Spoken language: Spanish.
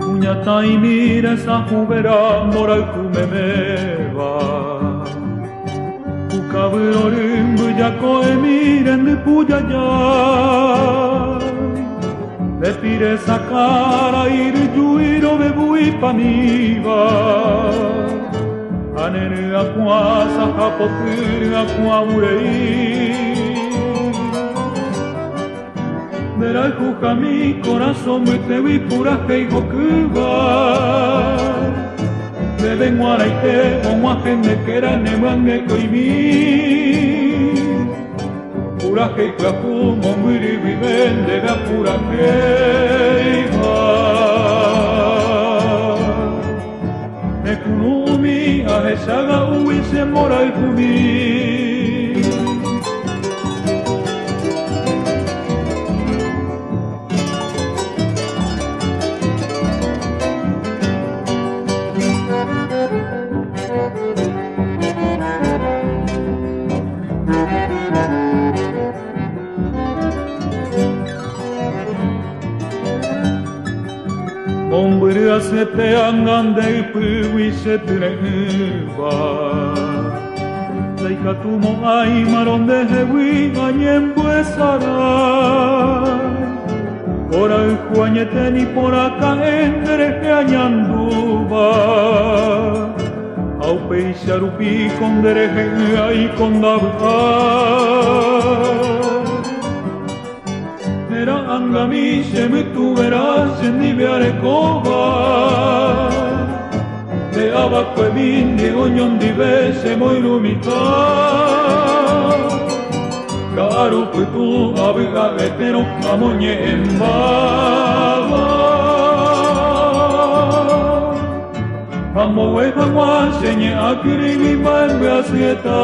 Uñata y mira esa jubera moral kumemeba Ukabrorim buyako emiren de puyaya Le pire esa cara ir yuiro bebui pamiba Anere aqua sahapotir aqua urei Verá juja mi corazón me te vi pura que hokuba Le vengo a raite o gente que era nemange koimi Pura que kaku mombiri viven de la pura que Nekunumi a esaga uise moral kumi Hombre se te angan de pui se te neva Laika tu mo ai maron de hewi añen buesara Ora el juañete ni por acá entre que añanduba Au peixarupi con dereje ai con dabha Mera angami se me tu verás en diviare cova De abaco e vindi ognon divese mo ilumita Caro que tu abiga vetero amoñe en baba Amo hueja guaseñe akiri mi malve asieta